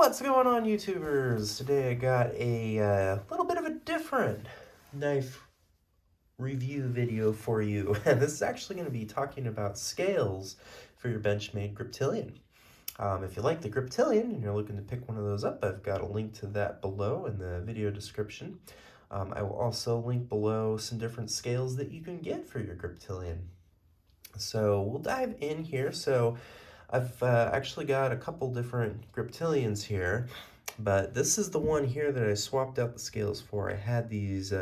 What's going on, YouTubers? Today I got a little bit of a different knife review video for you. And this is actually going to be talking about scales for your Benchmade Griptilian. If you like the Griptilian and you're looking to pick one of those up, I've got a link to that below in the video description. I will also link below some different scales that you can get for your Griptilian. So we'll dive in here. So I've actually got a couple different Griptilians here, but this is the one here that I swapped out the scales for. I had these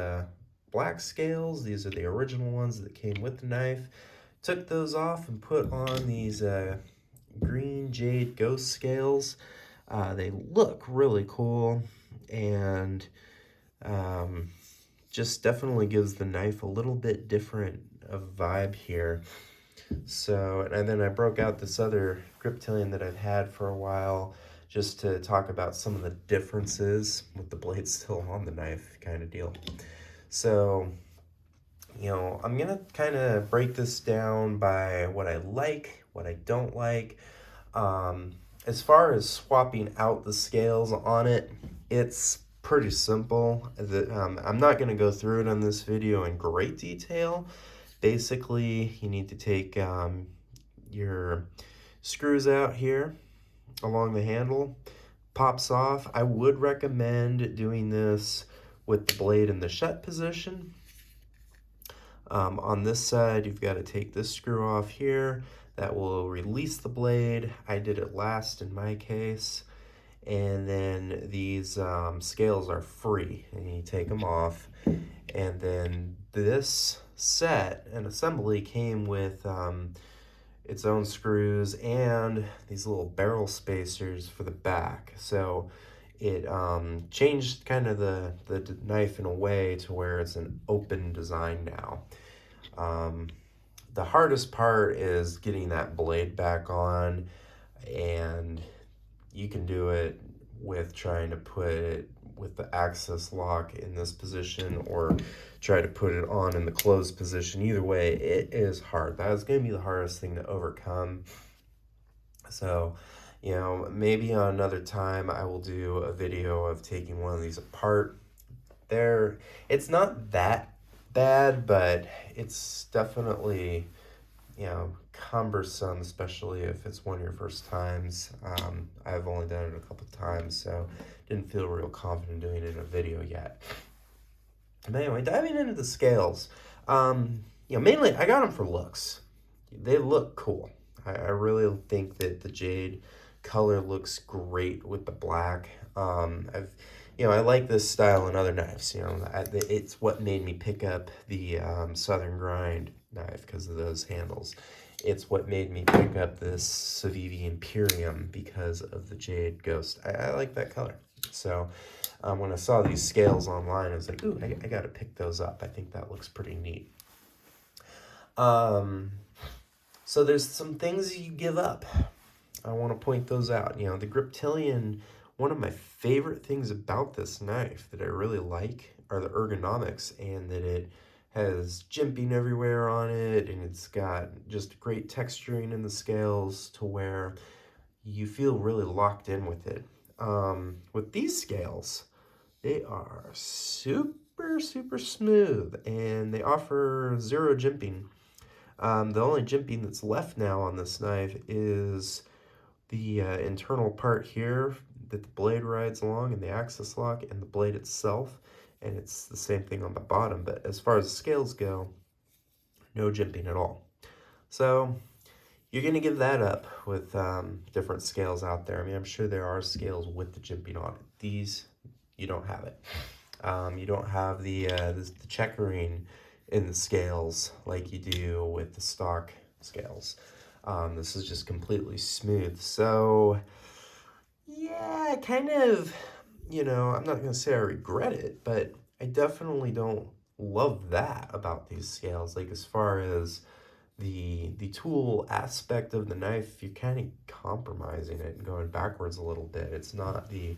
black scales. These are the original ones that came with the knife. Took those off and put on these green jade ghost scales. They look really cool and just definitely gives the knife a little bit different of vibe here. So, and then I broke out this other Griptilian that I've had for a while just to talk about some of the differences with the blade still on the knife kind of deal. So, I'm going to kind of break this down by what I like, what I don't like. As far as swapping out the scales on it, it's pretty simple. I'm not going to go through it on this video in great detail. Basically, you need to take your screws out here along the handle, pops off. I would recommend doing this with the blade in the shut position. On this side, you've got to take this screw off here. That will release the blade. I did it last in my case. And then these scales are free, and you take them off. And then this set and assembly came with its own screws and these little barrel spacers for the back. So it changed kind of the knife in a way to where it's an open design now. The hardest part is getting that blade back on, and you can do it with trying to put it with the access lock in this position or try to put it on in the closed position. Either way, it is hard. That is going to be the hardest thing to overcome. So, maybe on another time I will do a video of taking one of these apart. It's not that bad, but it's definitely cumbersome, especially if it's one of your first times. I've only done it a couple times, so didn't feel real confident doing it in a video yet. But anyway, diving into the scales, mainly I got them for looks. They look cool. I really think that the jade color looks great with the black. I like this style in other knives. It's what made me pick up the Southern Grind knife because of those handles. It's what made me pick up this Civivi Imperium because of the jade ghost. I like that color. So when I saw these scales online, I was like, ooh, I got to pick those up. I think that looks pretty neat. So there's some things you give up. I want to point those out. The Griptilian, one of my favorite things about this knife that I really like are the ergonomics, and that it has jimping everywhere on it, and it's got just great texturing in the scales to where you feel really locked in with it. With these scales, they are super, super smooth, and they offer zero jimping. The only jimping that's left now on this knife is the internal part here that the blade rides along, and the access lock, and the blade itself, and it's the same thing on the bottom. But as far as the scales go, no jimping at all. So you're going to give that up with different scales out there. I mean, I'm sure there are scales with the jimping on it. These, you don't have it. You don't have the checkering in the scales like you do with the stock scales. This is just completely smooth. So yeah, kind of, I'm not going to say I regret it, but I definitely don't love that about these scales. Like, as far as the tool aspect of the knife, you're kind of compromising it and going backwards a little bit. It's not the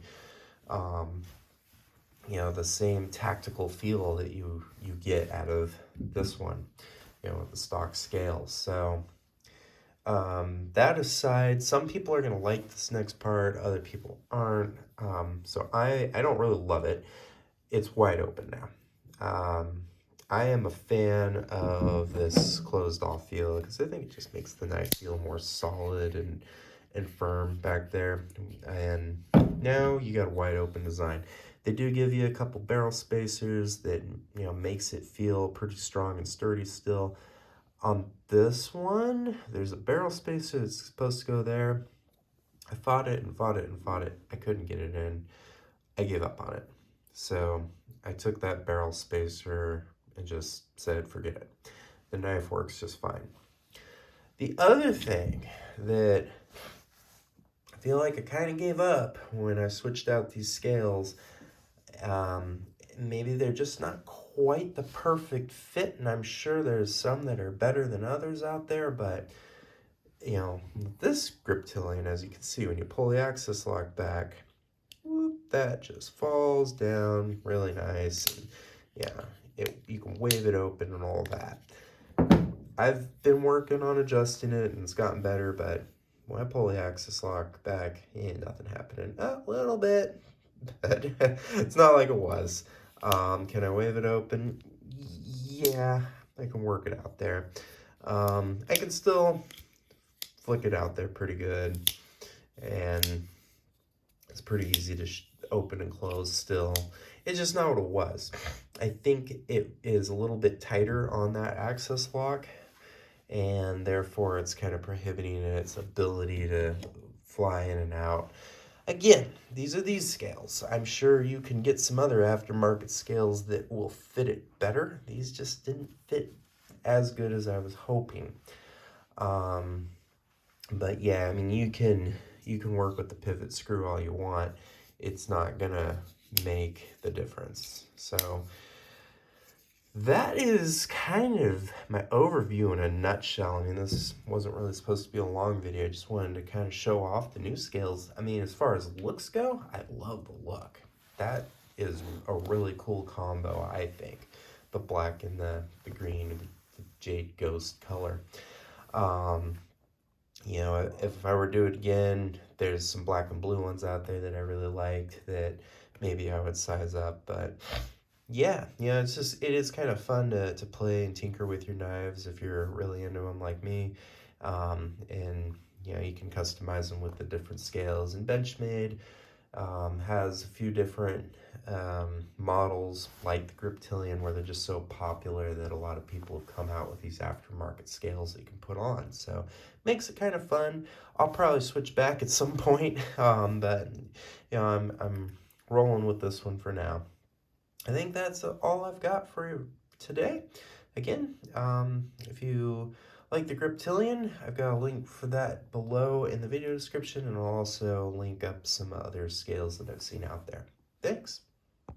the same tactical feel that you get out of this one, with the stock scales. So That aside, some people are gonna like this next part, other people aren't. So I don't really love it. It's wide open now. I am a fan of this closed off feel because I think it just makes the knife feel more solid and firm back there. And now you got a wide open design. They do give you a couple barrel spacers that, you know, makes it feel pretty strong and sturdy still. On this one, there's a barrel spacer that's supposed to go there. I fought it and fought it and fought it. I couldn't get it in. I gave up on it. So I took that barrel spacer and just said, forget it. The knife works just fine. The other thing that I feel like I kind of gave up when I switched out these scales, maybe they're just not quite the perfect fit, and I'm sure there's some that are better than others out there, but you know, this Griptilian, as you can see, when you pull the axis lock back, whoop, that just falls down really nice. And yeah, you can wave it open and all that. I've been working on adjusting it and it's gotten better, but when I pull the axis lock back, ain't nothing happening. A little bit, but it's not like it was. Can I wave it open? Yeah, I can work it out there. I can still flick it out there pretty good, and it's pretty easy to open and close still. It's just not what it was. I think it is a little bit tighter on that access lock, and therefore it's kind of prohibiting its ability to fly in and out. Again, these are these scales. I'm sure you can get some other aftermarket scales that will fit it better. These just didn't fit as good as I was hoping. But yeah, I mean, you can work with the pivot screw all you want. It's not gonna make the difference. So that is kind of my overview in a nutshell. I mean, this wasn't really supposed to be a long video. I just wanted to kind of show off the new scales. I mean, as far as looks go, I love the look. That is a really cool combo, I think. The black and the green, the jade ghost color. You know, if I were to do it again, there's some black and blue ones out there that I really liked that maybe I would size up, but yeah, it's just, it is kind of fun to play and tinker with your knives if you're really into them like me. And, you know, you can customize them with the different scales. And Benchmade has a few different models like the Griptilian where they're just so popular that a lot of people have come out with these aftermarket scales that you can put on. So makes it kind of fun. I'll probably switch back at some point, but you know, I'm rolling with this one for now. I think that's all I've got for you today. Again, if you like the Griptilian, I've got a link for that below in the video description, and I'll also link up some other scales that I've seen out there. Thanks.